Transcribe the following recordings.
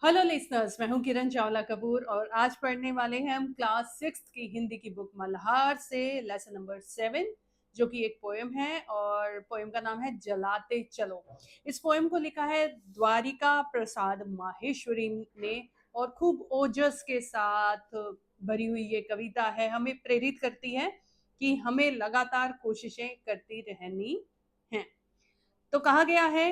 Hello listeners, मैं हूं किरण चावला कपूर और आज पढ़ने वाले हैं हम क्लास 6 की हिंदी की बुक मल्हार से लेसन नंबर 7, जो कि एक पोएम है और पोएम का नाम है जलाते चलो। इस पोएम को लिखा है द्वारिका प्रसाद माहेश्वरी ने और खूब ओजस के साथ भरी हुई ये कविता है। हमें प्रेरित करती है कि हमें लगातार कोशिशें करती रहनी हैं। तो कहा गया है,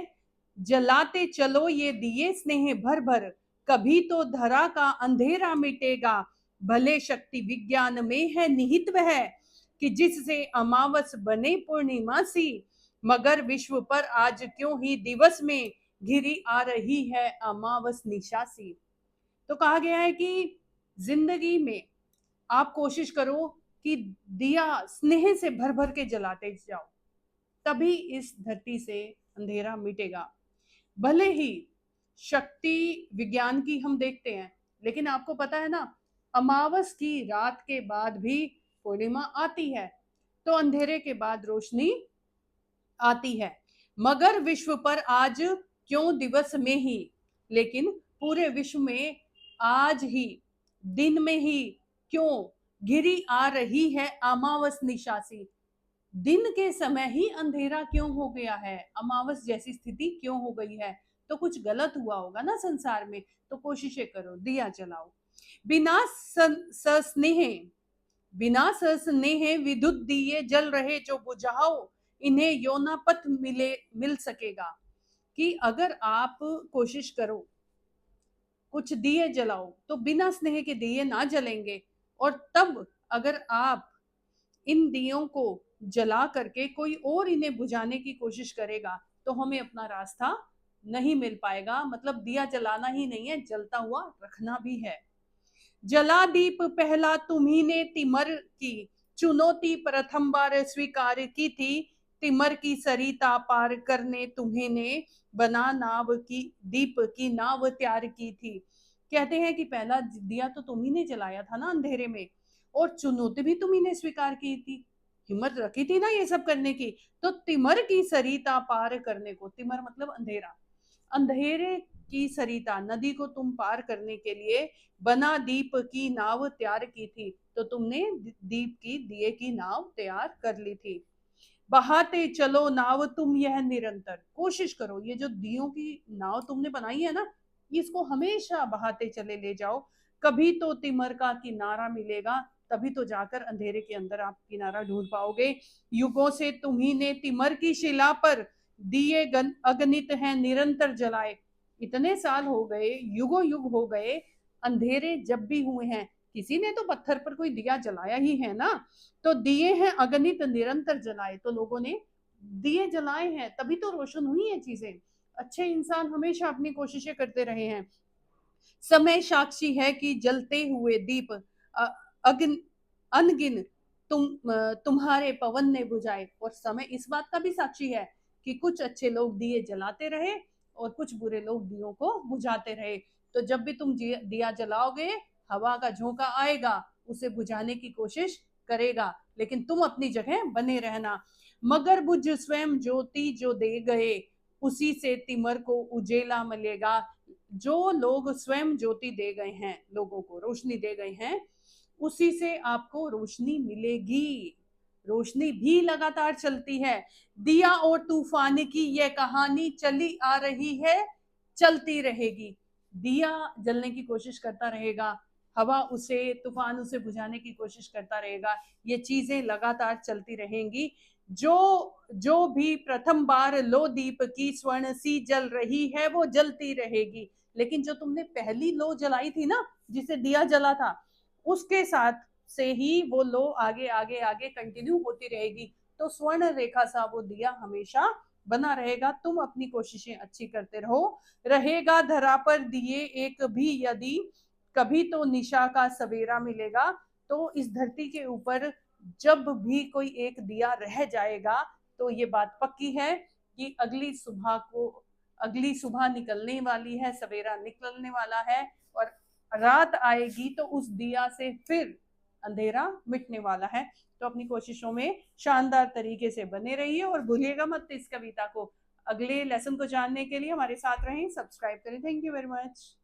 जलाते चलो ये दिए स्नेह भर भर, कभी तो धरा का अंधेरा मिटेगा। भले शक्ति विज्ञान में है निहित वह, कि जिससे अमावस बने पूर्णिमा सी, मगर विश्व पर आज क्यों ही दिवस में घिरी आ रही है अमावस निशा सी। तो कहा गया है कि जिंदगी में आप कोशिश करो कि दिया स्नेह से भर भर के जलाते जाओ, तभी इस धरती से अंधेरा मिटेगा। भले ही शक्ति विज्ञान की हम देखते हैं, लेकिन आपको पता है ना, अमावस की रात के बाद भी पूर्णिमा आती है, तो अंधेरे के बाद रोशनी आती है। मगर विश्व पर आज क्यों दिवस में ही, लेकिन पूरे विश्व में आज ही दिन में ही क्यों घिरी आ रही है अमावस निशासी। दिन के समय ही अंधेरा क्यों हो गया है, अमावस जैसी स्थिति क्यों हो गई है। तो कुछ गलत हुआ होगा ना संसार में। तो कोशिशें करो, दिया जलाओ। बिना सस्नेह बिना सस्नेह विद्युत दिए जल रहे जो बुझाओ, इन्हें योना पथ मिल सकेगा। कि अगर आप कोशिश करो, कुछ दिए जलाओ, तो बिना स्नेह के दिए ना जलेंगे। और तब अगर आप इन दियों को जला करके कोई और इन्हें बुझाने की कोशिश करेगा, तो हमें अपना रास्ता नहीं मिल पाएगा। मतलब दिया जलाना ही नहीं है, जलता हुआ रखना भी है। जला दीप पहला तुम्ही ने तिमर की, चुनौती प्रथम बार स्वीकार की थी। तिमर की सरिता पार करने तुम्हें ने बना नाव की, दीप की नाव तैयार की थी। कहते हैं कि पहला दिया तो तुम्ही ने जलाया था ना अंधेरे में, और चुनौती भी तुम्ही ने स्वीकार की थी, हिम्मत रखी थी ना ये सब करने की। तो तिमर की सरिता पार करने को, तिमर मतलब अंधेरा, अंधेरे की सरिता नदी को तुम पार करने के लिए बना दीप की नाव तैयार की थी। तो तुमने दीप की, दिए की नाव तैयार कर ली थी। बहाते चलो नाव तुम यह निरंतर, कोशिश करो ये जो दियों की नाव तुमने बनाई है ना, इसको हमेशा बहाते चले ले जाओ। कभी तो तिमर का किनारा मिलेगा, तभी तो जाकर अंधेरे के अंदर आप किनारा ढूंढ पाओगे। युगों से तुम्ही ने तिमर की शिला पर दिए अगणित हैं निरंतर जलाए। इतने साल हो गए, युगों युग हो गए, अंधेरे जब भी हुए हैं, किसी ने तो पत्थर पर कोई दिया जलाया ही है ना। तो दिए हैं अगणित निरंतर जलाए, तो लोगों ने दिए जलाए हैं, तभी तो रोशन हुई है चीजें। अच्छे इंसान हमेशा अपनी कोशिशें करते रहे हैं। समय साक्षी है कि जलते हुए दीप अगन अनगिन तुम्हारे पवन ने बुझाए। और समय इस बात का भी साक्षी है कि कुछ अच्छे लोग दिए जलाते रहे और कुछ बुरे लोग दियों को बुझाते रहे। तो जब भी तुम दिया जलाओगे, हवा का झोंका आएगा, उसे बुझाने की कोशिश करेगा, लेकिन तुम अपनी जगह बने रहना। मगर बुझ स्वयं ज्योति जो दे गए, उसी से तिमर को उजेला मिलेगा। जो लोग स्वयं ज्योति दे गए हैं, लोगों को रोशनी दे गए हैं, उसी से आपको रोशनी मिलेगी। रोशनी भी लगातार चलती है। दिया और तूफान की यह कहानी चली आ रही है, चलती रहेगी। दिया जलने की कोशिश करता रहेगा, हवा उसे, तूफान उसे बुझाने की कोशिश करता रहेगा, ये चीजें लगातार चलती रहेंगी। जो जो भी प्रथम बार लो दीप की स्वर्ण सी जल रही है, वो जलती रहेगी। लेकिन जो तुमने पहली लो जलाई थी ना, जिसे दिया जला था, उसके साथ से ही वो लो आगे आगे आगे कंटिन्यू होती रहेगी। तो स्वर्ण रेखा सा वो दिया हमेशा बना रहेगा। तुम अपनी कोशिशें अच्छी करते रहो, रहेगा धरा पर दिए एक भी यदि, कभी तो निशा का सवेरा मिलेगा। तो इस धरती के ऊपर जब भी कोई एक दिया रह जाएगा, तो ये बात पक्की है कि अगली सुबह निकलने वाली है, सवेरा निकलने वाला है, और रात आएगी तो उस दिया से फिर अंधेरा मिटने वाला है। तो अपनी कोशिशों में शानदार तरीके से बने रहिए और भूलिएगा मत इस कविता को। अगले लेसन को जानने के लिए हमारे साथ रहें, सब्सक्राइब करें। Thank you very much.